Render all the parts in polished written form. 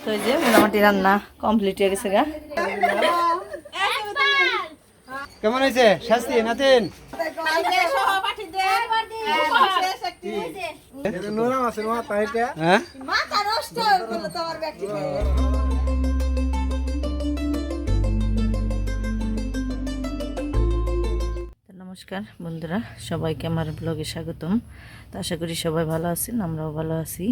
তো এই যে মোটামুটি রান্না কমপ্লিট হয়ে গেছে গা। কেমন হয়েছে শাস্তি নাতিন? নমস্কার বন্ধুরা, সবাইকে আমার ব্লগে স্বাগতম। তো আশা করি সবাই ভালো আছেন, আমরাও ভালো আছি।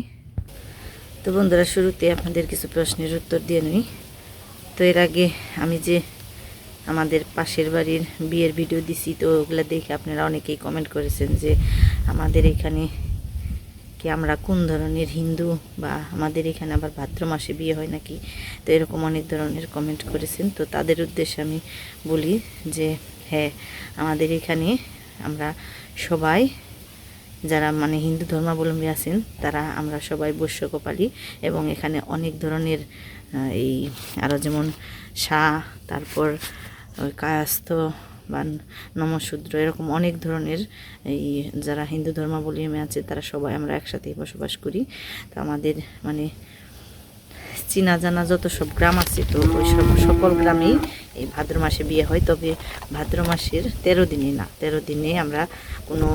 তো বন্ধুরা, শুরুতে আপনাদের কিছু প্রশ্নের উত্তর দিয়ে নিই। তো এর আগে আমি যে আমাদের পাশের বাড়ির বিয়ের ভিডিও দিছি, তো ওগুলো দেখে আপনারা অনেকেই কমেন্ট করেছেন যে আমাদের এখানে কি আমরা কোন ধরনের হিন্দু, বা আমাদের এখানে আবার ভাদ্র মাসে বিয়ে হয় নাকি। তো এরকম অনেক ধরনের কমেন্ট করেছেন। তো তাদের উদ্দেশ্যে আমি বলি যে হ্যাঁ, আমাদের এখানে আমরা সবাই যারা মানে হিন্দু ধর্মাবলম্বী আছেন তারা আমরা সবাই বৈশ্যক পালি, এবং এখানে অনেক ধরনের এই আরও যেমন শাহ, তারপর কায়স্থ বা নমশূদ্র, এরকম অনেক ধরনের এই যারা হিন্দু ধর্মাবলম্বী আছে তারা সবাই আমরা একসাথেই বসবাস করি। তো আমাদের মানে চীনা জানা যত সব গ্রাম আছে, তো ওই সকল গ্রামেই এই ভাদ্র মাসে বিয়ে হয়। তবে ভাদ্র মাসের 13 দিনে না, 13 দিনে আমরা কোনো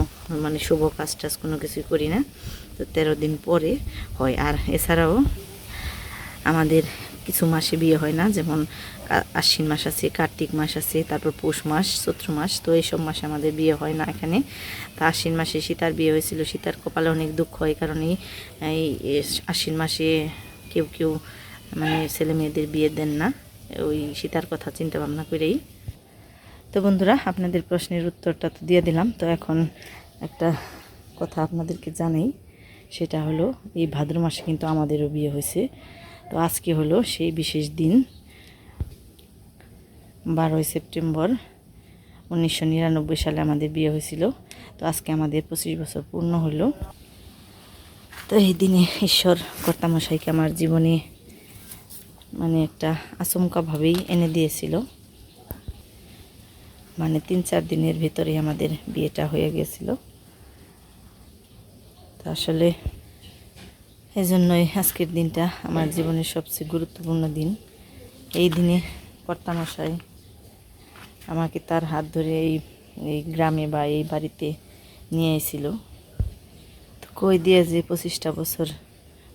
মানে শুভ কাজ টাজ কোনো কিছুই করি না। তো 13 দিন পরে হয়। আর এছাড়াও আমাদের কিছু মাসে বিয়ে হয় না, যেমন আশ্বিন মাস আছে, কার্তিক মাস আছে, তারপর পৌষ মাস, চৈত্র মাস। তো এইসব মাসে আমাদের বিয়ে হয় না এখানে। তা আশ্বিন মাসে সীতার বিয়ে হয়েছিল, সীতার কপালে অনেক দুঃখ হয়, কারণে এই আশ্বিন মাসে কেউ কেউ মানে ছেলে মেয়েদের বিয়ে দেন না, ওই সীতার কথা চিন্তা ভাবনা করেই। তো বন্ধুরা, আপনাদের প্রশ্নের উত্তরটা তো দিয়ে দিলাম। তো এখন একটা কথা আপনাদেরকে জানাই, সেটা হলো এই ভাদ্র মাসে কিন্তু আমাদেরও বিয়ে হয়েছে। তো আজকে হলো সেই বিশেষ দিন, 12 সেপ্টেম্বর 1999 সালে আমাদের বিয়ে হয়েছিল। তো আজকে আমাদের 25 বছর পূর্ণ হলো। তো এই দিনে ঈশ্বর কর্তামশাইকে আমার জীবনে মানে একটা আচমকাভাবেই এনে দিয়েছিল। মানে 3-4 দিনের ভিতরে আমাদের বিয়েটা হয়ে গেছিল। তো আসলে এই জন্যই আজকের দিনটা আমার জীবনের সবচেয়ে গুরুত্বপূর্ণ দিন। এই দিনে কর্তামশাই আমাকে তার হাত ধরে এই গ্রামে বা এই বাড়িতে নিয়ে এসেছিল। তো কই দিয়ে যে 25টা বছর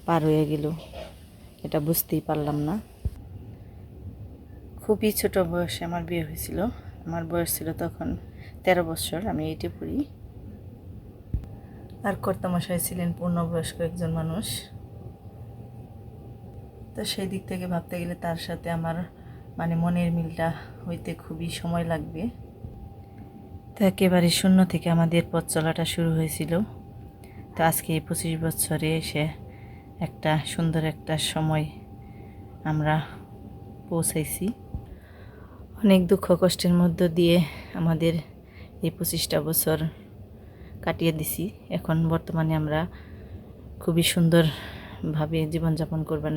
পার হয়ে গেল এটা বুঝতেই পারলাম না। খুবই ছোট বয়সে আমার বিয়ে হয়েছিল। আমার বয়স ছিল তখন 13 বছর, আমি 8-এ পড়ি। আর কর্তামশাই ছিলেন পূর্ণবয়স্ক একজন মানুষ। তো সেই দিক থেকে ভাবতে গেলে তার সাথে আমার মানে মনের মিলটা হইতে খুবই সময় লাগবে। তো একেবারে শূন্য থেকে আমাদের পথ চলাটা শুরু হয়েছিল। তো আজকে এই 25 বছরে এসে একটা সুন্দর একটা সময় আমরা পৌঁছাইছি। অনেক দুঃখ কষ্টের মধ্য দিয়ে আমাদের এই 25টা বছর কাটিয়ে দিছি। এখন বর্তমানে আমরা খুবই সুন্দরভাবে জীবনযাপন করবেন।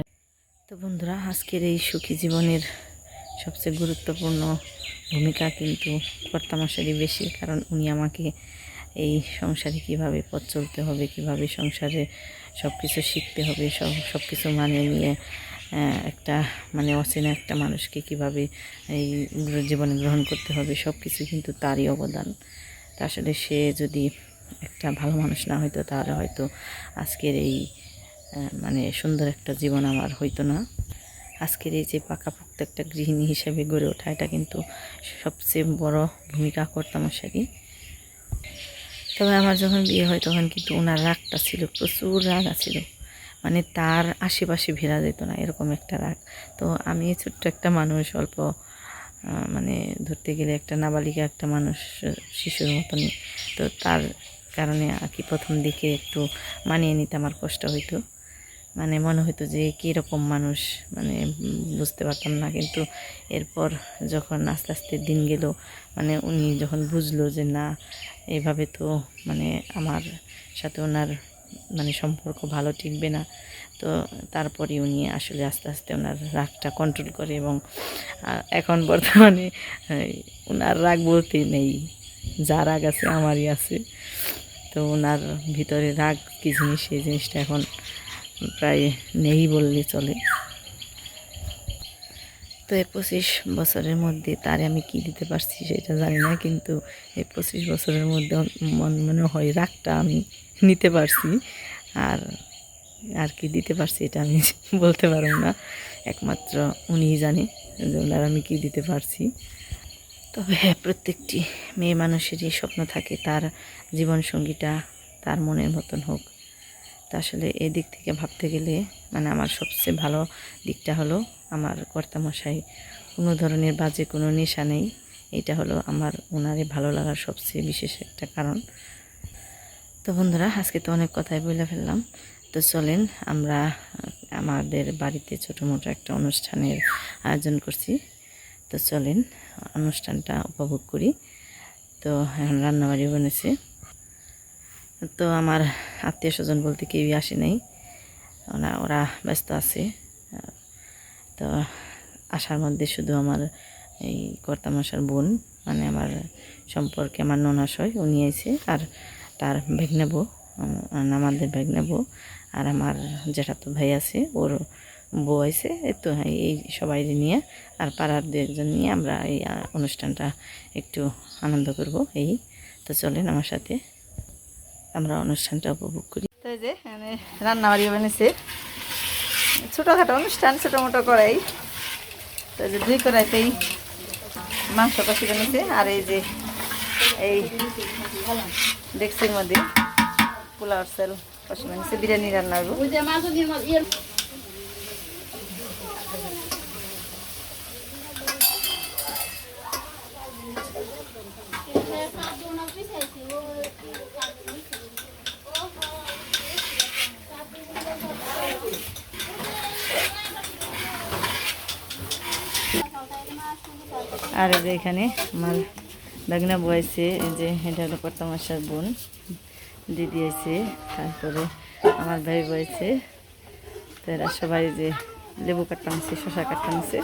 তো বন্ধুরা, আজকের এই সুখী জীবনের সবচেয়ে গুরুত্বপূর্ণ ভূমিকা কিন্তু কর্তামশারই বেশি, কারণ উনি আমাকে এই সংসারে কিভাবে পথ চলতে হবে, কিভাবে সংসারে সব কিছু শিখতে হবে, সব কিছু মানিয়ে নিয়ে একটা মানে অচেনা একটা মানুষকে কিভাবে এই জীবনে গ্রহণ করতে হবে, সব কিছু কিন্তু তারই অবদান। তা আসলে সে যদি একটা ভালো মানুষ না হইতো, তাহলে হয়তো আজকের এই মানে সুন্দর একটা জীবন আমার হইতো না। আজকের এই যে পাকাপোক্ত একটা গৃহিণী হিসেবে গড়ে ওঠা, এটা কিন্তু সবচেয়ে বড় ভূমিকা কর্তামশারই। তবে আমার যখন বিয়ে হয় তখন কিন্তু ওনার রাগটা ছিল, প্রচুর রাগ আছিল, মানে তার আশেপাশে ভেড়া যেত না, এরকম একটা রাগ। তো আমি ছোট্ট একটা মানুষ, অল্প মানে ধরতে গেলে একটা নাবালিকা একটা মানুষ, শিশুর মতনই। তো তার কারণে আর কি প্রথম দিকে একটু মানিয়ে নিতে আমার কষ্ট হইতো, মানে মনে হতো যে কীরকম মানুষ, মানে বুঝতে পারতাম না। কিন্তু এরপর যখন আস্তে আস্তে দিন গেল, মানে উনি যখন বুঝলো যে না, এইভাবে তো মানে আমার সাথে ওনার মানে সম্পর্ক ভালো টিকবে না, তো তারপরে উনি আসলে আস্তে আস্তে ওনার রাগটা কন্ট্রোল করে। এবং এখন বর্তমানে ওনার রাগ বলতে নেই, যা রাগ আছে আমারই আছে। তো ওনার ভিতরে রাগ কী জিনিস, সেই জিনিসটা এখন প্রায় নেই বললে চলে। তো এই 25 বছরের মধ্যে তারে আমি কি দিতে পারছি সেটা জানি না, কিন্তু এই 25 বছরের মধ্যে মনে হয় রাগটা আমি নিতে পারছি। আর আর কি দিতে পারছি এটা আমি বলতে পারবো না, একমাত্র উনিই জানে যে ওনার আমি কি দিতে পারছি। তবে হ্যাঁ, প্রত্যেকটি মেয়ে মানুষেরই স্বপ্ন থাকে তার জীবনসঙ্গীটা তার মনের মতন হোক। তা আসলে এদিক থেকে ভাবতে গেলে মানে আমার সবচেয়ে ভালো দিকটা হলো আমার কর্তামশাই কোনো ধরনের বাজে কোনো নেশা নেই। এটা হলো আমার ওনারে ভালো লাগার সবচেয়ে বিশেষ একটা কারণ। তো বন্ধুরা, আজকে তো অনেক কথাই বলে ফেললাম। তো চলেন আমরা আমাদের বাড়িতে ছোটো মোটো একটা অনুষ্ঠানের আয়োজন করছি। তো চলেন অনুষ্ঠানটা উপভোগ করি। তো এখন রান্নাবাড়ি বনেছে। তো আমার আত্মীয় স্বজন বলতে কেউই আসে নাই, ওরা ব্যস্ত আছে। তো আসার মধ্যে শুধু আমার এই কর্তামশার বোন, মানে আমার সম্পর্কে আমার ননাশয়, উনি আইছে, আর তার ভাগ্নে বউ, আমাদের ভাগ্নে বউ, আর আমার জ্যাঠাতো ভাই আছে, ওর বউ আইছে। এই তো এই সবাই নিয়ে আর পাড়ার দু একজন নিয়ে আমরা এই অনুষ্ঠানটা একটু আনন্দ করব। এই তো চলেন আমার সাথে আমরা অনুষ্ঠানটা উপভোগ করি। তো এই যে মানে রান্নাবাড়ি বানিয়েছে, ছোটোখাটো অনুষ্ঠান, ছোটো মোটো করাই। তো এই যে 2 কড়াইতেই মাংস কষি বানিয়েছে, আর এই যে এই ডেক্সির মধ্যে পোলাওর চাল কষি বানিয়েছে, বিরিয়ানি রান্না করবো। আর এই যে এখানে আমার বাগনা বয়েছে, এই যে এটা হলো কর্তামশার বোন, দিদি আছে, তারপরে আমার ভাই বয়েছে। তো এরা সবাই যে লেবু কাটতে আনছে, শশা কাটতে আনছে।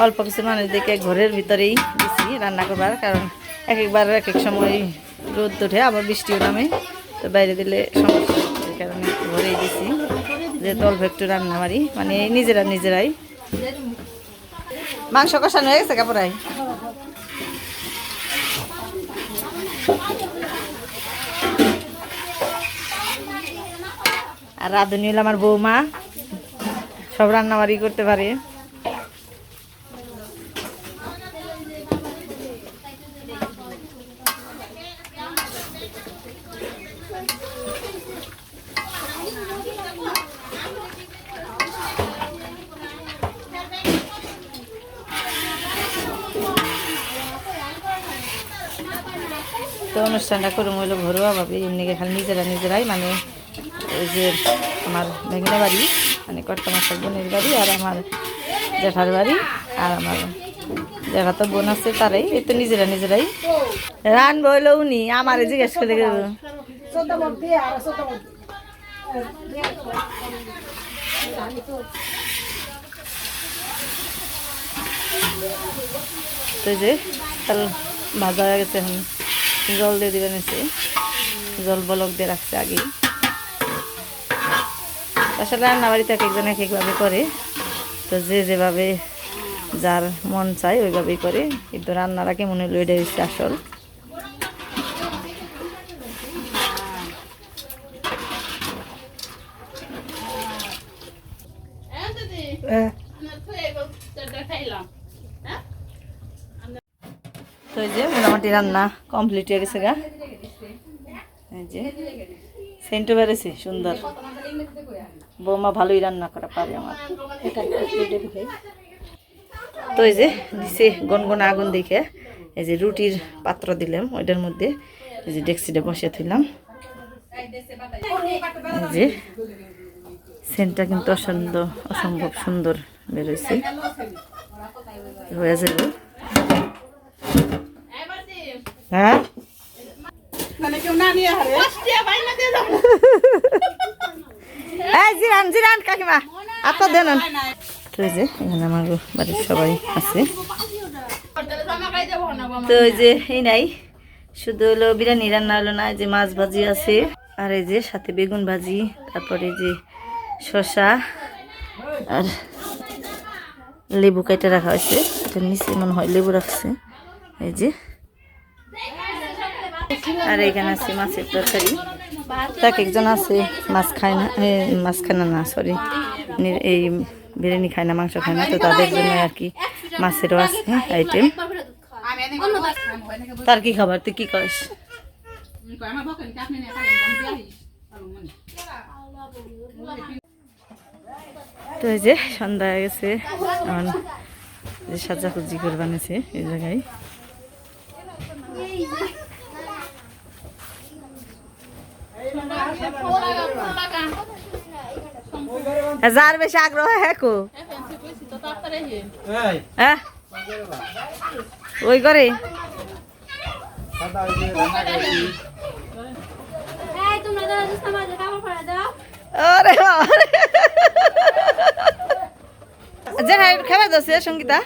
অল্প কিছু মানুষ দেখে ঘরের ভিতরেই দিছি রান্না করবার, কারণ এক একবার এক এক সময় রোদ ওঠে, আবার বৃষ্টিও নামে, তো বাইরে দিলে সমস্যা, এই কারণে ঘরেই দিছি, যেহেতু অল্প একটু রান্না বাড়ি, মানে নিজেরাই। মাংস কষানো হয়ে গেছে কাপড়াই। আর রাঁধুনি হলো আমার বৌমা, সব রান্নাবাড়ি করতে পারে। তো অনুষ্ঠানটা করে হইলো ঘরোয়াভাবে, এমনি খালি নিজেরাই, মানে ওই যে আমার মেঘনা বাড়ি, মানে কর্তামশার বোনের বাড়ি, আর আমার জ্যাঠার বাড়ি, আর আমার জ্যাঠাতো বোন আছে, তারাই এই তো নিজেরাই রানবো। হইলো উনি আমারে জিজ্ঞেস করে তো যে তাল ভাজা হয়ে গেছে, এখন জল দিয়ে দিবেন, এসে জল বলক দিয়ে রাখছে আগেই। আসলে রান্নাবাড়িতে এক একজন এক একভাবে করে, তো যে যেভাবে যার মন চায় ওইভাবেই করে, কিন্তু রান্নারা কেমন হইলো এটাই হচ্ছে আসল। তো এই যে মোটামুটি রান্না কমপ্লিট হয়ে গেছে গা, এই যে সেন্টু বেড়েছে সুন্দর। বৌমা ভালোই রান্না করা পারে আমার। তো এই যে দিছে গনগনা আগুন দেখে, এই যে রুটির পাত্র দিলাম, ওইটার মধ্যে এই যে ডেক্সিটা বসিয়ে দিলাম। এই যে সেন্টটা কিন্তু অসম্ভব সুন্দর বেরোইছে, হয়ে যাবে। হ্যাঁ জিরান কাকিমা আপনার দেন। তো এই যে এখানে আমার বাড়ির সবাই আছে। তো এই যে এই নাই শুধু হলো বিরিয়ানি রান্না হলো না, যে মাছ ভাজি আছে, আর এই যে সাথে বেগুন ভাজি, তারপরে যে শসা আর লেবু কেটে রাখা হয়েছে। এটার নিচে মনে হয় লেবু রাখছে। এই যে, আর এখানে আছে মাছের তরকারি। এক একজন আছে মাছ খায় না, মাছ খায় না, সরি, এই বিরিয়ানি খায় না, মাংস খায় না, তো তাদের জন্য আর কি মাছেরও আছে আইটেম। তার কি খাবার, তুই কি করিস? তো এই যে সন্ধ্যা হয়ে গেছে, এখন যে সাজাসুজি করে বানিয়েছে এই জায়গায়। যার বেশি আগ্রহ হ্যাঁ ওই করে খাবার দাও সঙ্গীতা,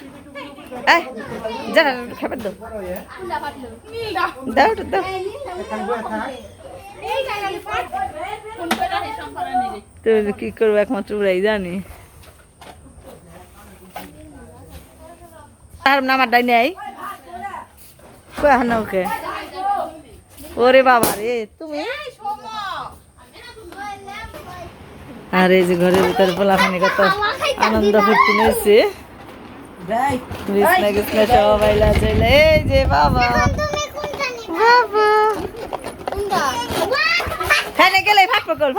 খাবার দাও দাও দাও। তো কি করবো, একমাত্র ওরাই জানি। আমার ডাই নেই ওকে। ওরে বাবা রে তুমি, আর এই যে ঘরের ভিতরে পোলাখানি কত আনন্দ ফুর্তি নিয়েছে, সবাই লাচাইলে। এই যে বাবা বাবা খানে গেলে ভাট পকল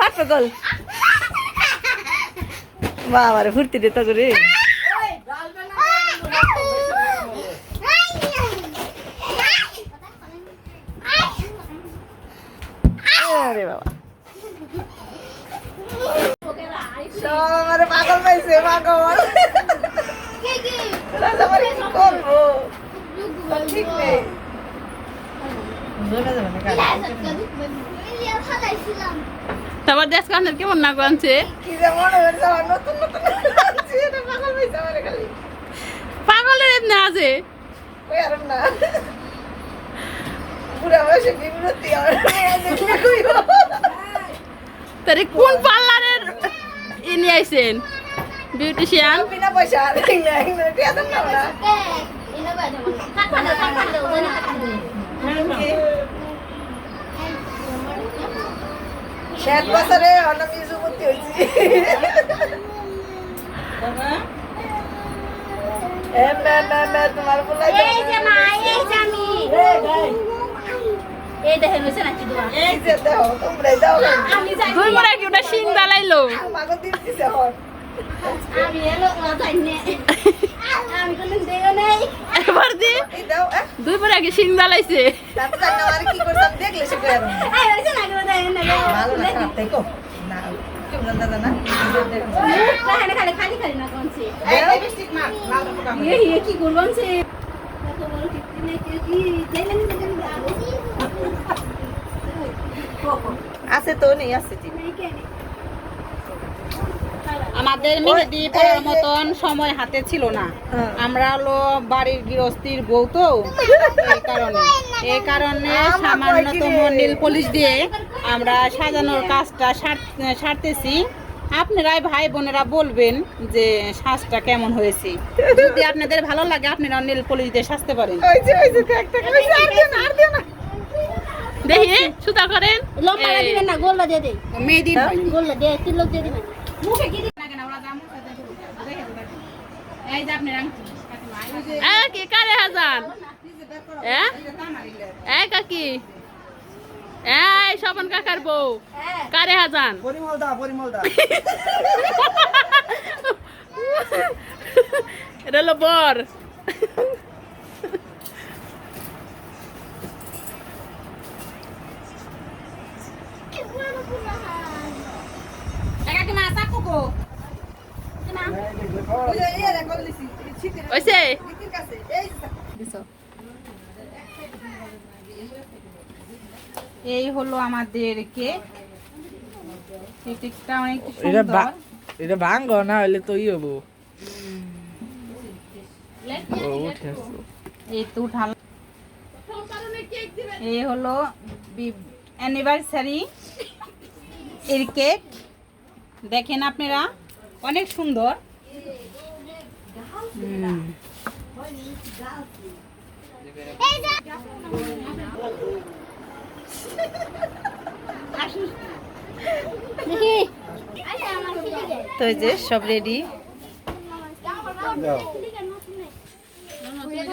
বাবারে ফুর্তি দে তো করে। আরে বাবা পাগল পাইছে, পাগল কি করবো, ঠিক নেই। তারপর দেশ কান্দের কেমন না কানছে, পাগলের এমনি আছে তারে কোন পার্লারের ই নিয়ে আইছেন বিউটিশিয়ান? বিনা পয়সা ষাট বছরে অনমিজুমতি হয়েছি। তোমার বলাই শিং দালাইলো এবার দি দুই পরে আগে শিং দালাইছে। কি করবাম আছে তো নেই, আছে আমাদের মেহেদি পড়ার মতন সময় হাতে ছিল না, আমরা হলো বাড়ির গৃহস্থীর বউ, তো এই কারণে সামান্যতম নীল পলিশ দিয়ে আমরা সাজানোর কাজটা সারতেছি। আপনারাই ভাই বোনেরা বলবেন যে সাজটা কেমন হয়েছে, যদি আপনাদের ভালো লাগে আপনারা নীল পলিশ দিয়ে সাজতে পারেন। দেখি সুতা করেন, লম্বা দিবেন না, গোল্লা দিয়ে দেই, মেহেদি গোল্লা দিয়ে তিলক দিয়ে দিবেন। মুখে কি কি কারে হাজান কাকি এই স্বপন কাকার বউ কারে হাজান পরিমল দা এটা হলো বর। এই হলো আমাদের কেক, কেকটা অনেক সুন্দর। এটা ভাঙ্গ না হলে তো ই হবো। এই তো উঠাল এই হলো অ্যানিভার্সারি এর কেক, দেখেন আপনারা অনেক সুন্দর। দেখি আরে আমার কি লাগে তো এই যে সব রেডি। দাও ঠিক আছে নতুন নেই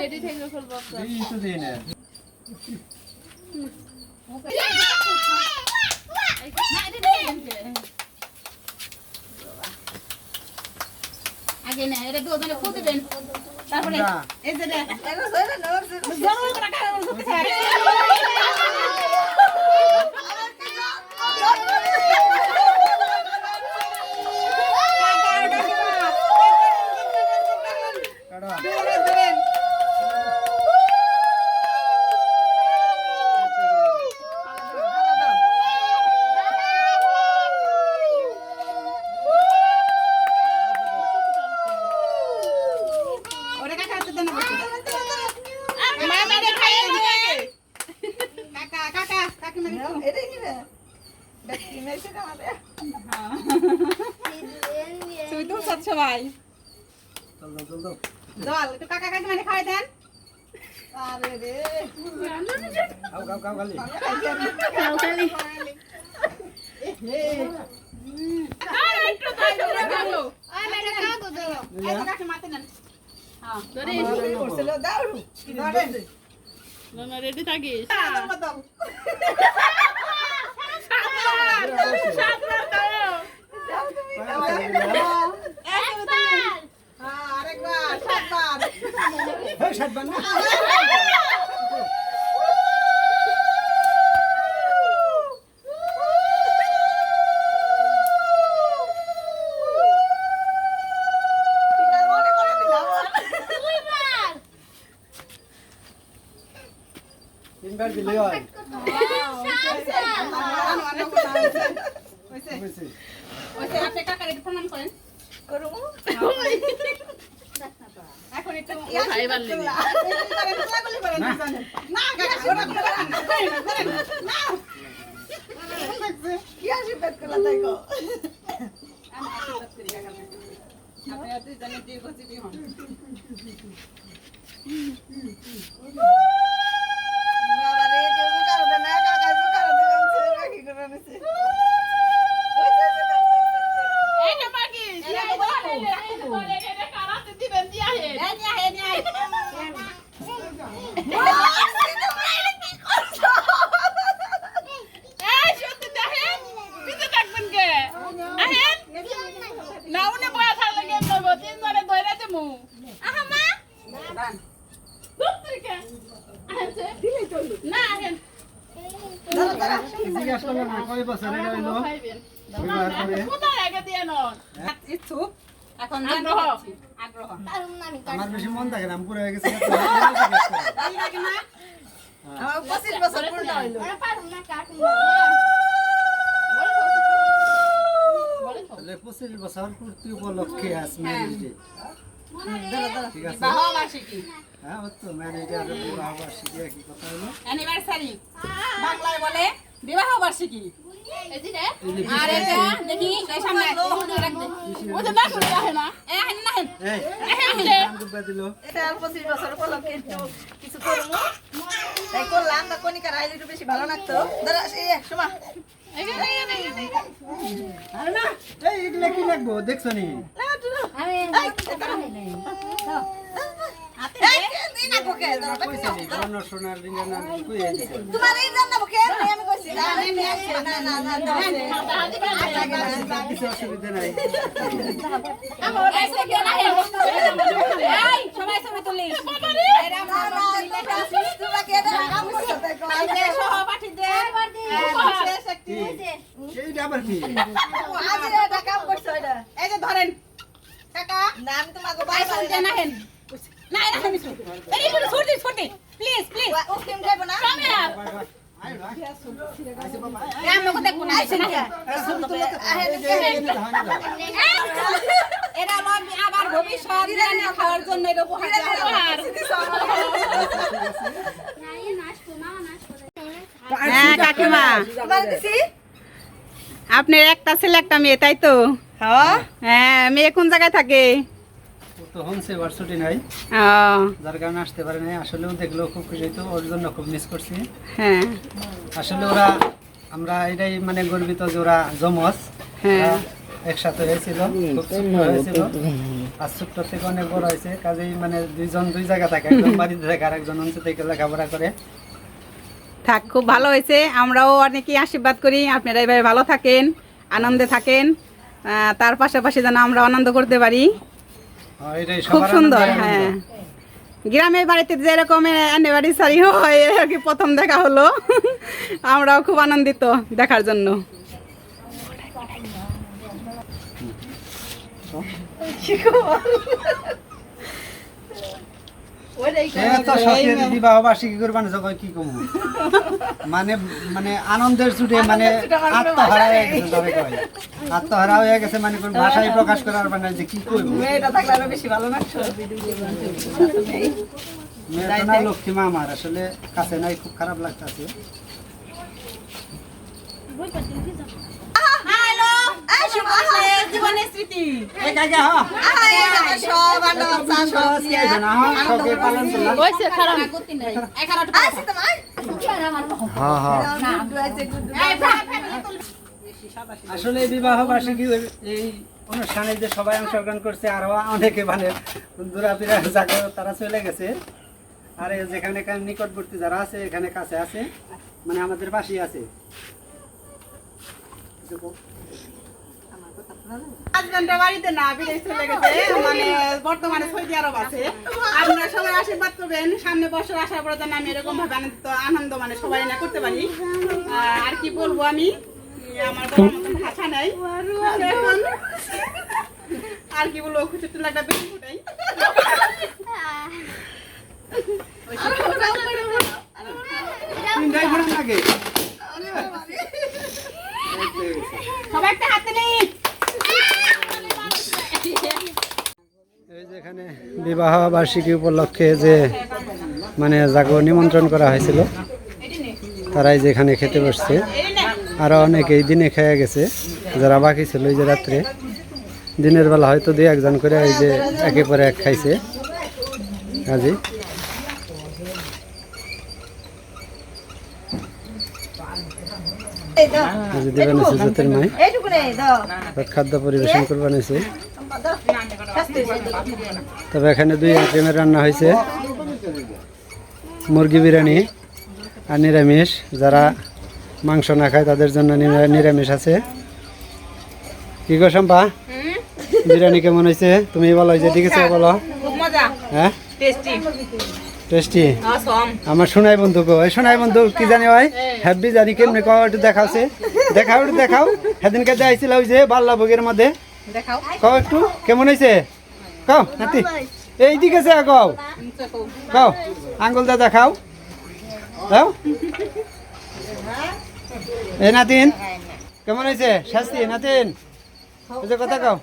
এই তো দিই না আগে না এটা দুজনে ফুল দিবেন, তারপরে না। এই যে দেখ কাটা ওরে কাকা হাতে দেন মা মারে খাইয়ে দে কাকা কাকা কাকি মারি এটাই নিবে দেখি মেসে কামাতে তুই তো সব সবাই চল দাও চল দাও জল একটু কাকা কাকি মারি খাওয়াই দেন। আরে রে খাও খাও খাও খালি খাও খালি আরে একটু খাই দে ভালো ওই মেয়েটা খাও তো দাও এই তো কাকি মাতে নেন। হ্যাঁ ধরে করছিল রেডি থাকিস আরেকবার সাতবার হ্যাঁ সাতবার না তিনবার দিলে হয় বুঝছি আপনি কাকার একটু প্রণাম করেন এখন একটু না কাকা ওরা করেন না কি আশীর্বাদ করলা তাই গো আমি আশীর্বাদ করি কাকা আপনি আপনি জানেন দীর্ঘজীবী হন। বাবারে কেউ কারো দেন না কাকা কারো দিবেন সে রাখি করে নিছে এই না বাকি এটা কারাতে দিবেন দিয়া হে নিয়া হে নিয়া হে এই সত্যি দেখেন পিছে থাকবেন কে আহেন না উনি বয়া থাকলে গেম করব তিন জনে ধরে দেমু আহা মা দান দুত্রিকে আহেন দিলেই তো না আহেন জিজ্ঞাসা করলাম না কয় বছর এটা হইলো বিবাহ করে কোথায় আগে দিয়ে নন ইচ্ছুক এখন আগ্রহ আগ্রহ কারণ আমি আমার বেশি মন থাকে না আমি পুরো হয়ে গেছে ভালো লাগে না আমার 25 বছর পূর্ণ হইলো ওরা পারুম না কাটুম তাহলে 25 বছর পূর্তি উপলক্ষে আজ ম্যারেজ ডে ঠিক আছে বিবাহ বার্ষিকী হ্যাঁ ও তো ম্যারেজ ডে আর বিবাহ বার্ষিকী একই কথা হলো অ্যানিভার্সারি বাংলায় বলে বিবাহ বার্ষিকী এই যে আর এটা দেখি এই সামনে রাখ দে ওই তো না শুনে রাখে না এ হেন না হেন এই নাম দুবা দিল এটা 25 বছর উপলক্ষে কিছু করব তাই করলাম তা কনিকা রাইলে একটু বেশি ভালো লাগতো দাঁড়া এই শোমা আরে না এই এগুলা কি লাগবো দেখছো নি আমি এই না কোকে কইছে নি বর্ণ সোনার রিঙ্গা নাম কই দিছে তোমার এই জান না কোকে আমি কইছি না না না কিছু অসুবিধা নাই আমার এসে কে না এই সবাই সবাই তুলি এরা মামা তোমরা কে এটা কাম করতে কো আইলে সহপাঠী দে কি এইটা আবার কি আজ এটা কাম করছো এটা এই যে ধরেন কাকা নাম তোমাকে বাই শুনতে না হেন না এটা আমি শুন এই করে ছুটি ছুটি প্লিজ প্লিজ ও কেম যাইবো না কাম ইয়ার আই ভাই আইছে বাবা কাম মকে দেখো না আইছে না এরা আবার ভবিষ্যৎ বিরিয়ানি খাওয়ার জন্য এটা উপহার নাচবো না নাচবো কাকিমা আপনার একটা ছেলে একটা মেয়ে তাই তো? হ্যাঁ, মেয়ে কোন জায়গায় থাকে? ও তো হোমসে ভার্সিটি নাই, ও, যার কারণে আসতে পারে নাই। আসলেও দেখলেও খুব খুশি হইতো, ওর জন্য খুব মিস করছি। হ্যাঁ আসলে ওরা, আমরা এটাই মানে গর্বিত যে ওরা যমজ, হ্যাঁ। ওরা একসাথে হয়েছিল, খুব ছোট্ট হয়েছিল, আর ছোট্ট থেকে অনেক বড় হয়েছে। কাজেই মানে দুইজন দুই জায়গা থাকে, একজন বাড়িতে থাকে আর একজন অঞ্চল থেকে লেখাপড়া করে। থাক, খুব ভালো হয়েছে। আমরাও অনেকেই আশীর্বাদ করি আপনারা এভাবে ভালো থাকেন, আনন্দে থাকেন, তার পাশাপাশি যেন আমরা আনন্দ করতে পারি। এটাই খুব সবার সুন্দর। আনন্দের হ্যাঁ, আনন্দ। গ্রামের বাড়িতে যেরকম অ্যানিভার্সারি হয় আর কি, প্রথম দেখা হলো, আমরাও খুব আনন্দিত দেখার জন্য। বিবাহ বার্ষিকী করবেন যখন কি কম মানে মানে আনন্দের ছুটে মানে আত্মহারা হয়ে গেছে, ধরে কয় আত্মহারা হয়ে গেছে, মানে কোন ভাষায় প্রকাশ করার মানে যে কি করবো। মেয়েটা না লক্ষ্মী মা আমার, আসলে কাছে নাই, খুব খারাপ লাগতেছে। জীবনের স্মৃতি আসলে বিবাহ বার্ষিকী এই অনুষ্ঠানে যে সবাই অংশগ্রহণ করছে, আরো অনেকে মানে দূরাপিরা জায়গা তারা চলে গেছে। আর যেখানে নিকটবর্তী যারা আছে, এখানে কাছে আছে, মানে আমাদের পাশেই আছে। হাজবেন্ডের বাড়িতে না, বিদেশ চলে গেছে, মানে বর্তমানে সৌদি আরব আছে। আপনারা সবাই আশীর্বাদ করবেন, সামনে বছর আসার পরে যেন আমি এরকম ভাবে আনন্দ মানে সবাই না করতে পারি। আর কি বলবো, আমি আমার বলার মতন ভাষা নাই এখন। আর কি বলবো, খুশি তো লাগা বেশি ফুটাই। সবাই একটা হাতে নেই। এই যেখানে বিবাহ বার্ষিকী উপলক্ষে যে মানে যাকে নিমন্ত্রণ করা হয়েছিল, তারাই যেখানে খেতে বসছে। আরো অনেকেই দিনে খেয়ে গেছে, যারা বাকি ছিল এই যে রাত্রে, দিনের বেলা হয়তো দুই একজন করে এই যে একে পরে এক খাইছে। কাজী দেবেন আছে জ্যোতির মাই খাদ্য পরিবেশন করবেন আছে। তবে এখানে দুই আইটেমের রান্না হয়েছে, মুরগি বিরিয়ানি আর নিরামিষ। যারা মাংস না খায় তাদের জন্য নিরামিষ আছে। কি গো শম্পা, বিরিয়ানি কেমন হয়েছে? তুমি বলো, যে ঠিক আছে বলো। হ্যাঁ, টেস্টি। আমার সোনাই বন্ধু গো, এই সোনাই বন্ধু কি জানি হয় হ্যাপি জানি কেমনি কও, একটু দেখাওছে, দেখাও একটু দেখাও। সেদিনকে দেখাইছিল ওই যে বাল্লা ভোগের মধ্যে, কও একটু কেমন হয়েছে, কও নাতি। এইদিকে আছে, কও কও, আঙ্গুলটা দেখাও, দাও। এই নাতিন কেমন হয়েছে শাস্তি? নাতিন ওই যে কথা কও।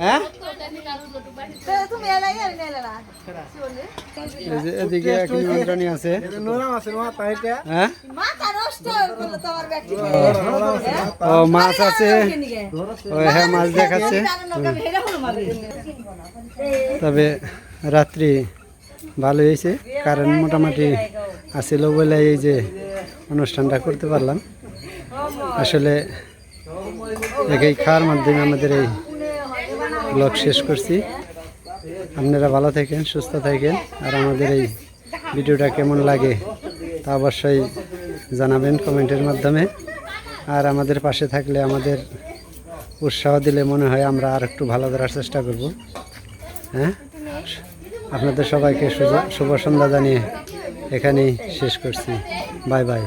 হ্যাঁ, এদিকে এক নিমন্ত্রণী আছে। হ্যাঁ, ও মাছ আছে, হ্যাঁ মাছ দেখাচ্ছে। তবে রাত্রি ভালো হয়েছে, কারণ মোটামুটি আসছিল বলে এই যে অনুষ্ঠানটা করতে পারলাম। আসলে এই খাওয়ার মাধ্যমে আমাদের এই ব্লগ শেষ করছি। আপনারা ভালো থাকেন, সুস্থ থাকেন, আর আমাদের এই ভিডিওটা কেমন লাগে তা অবশ্যই জানাবেন কমেন্টের মাধ্যমে। আর আমাদের পাশে থাকলে, আমাদের উৎসাহ দিলে মনে হয় আমরা আর একটু ভালো করার চেষ্টা করব। হ্যাঁ, আপনাদের সবাইকে শুভ সন্ধ্যা জানিয়ে এখানেই শেষ করছি। Bye bye.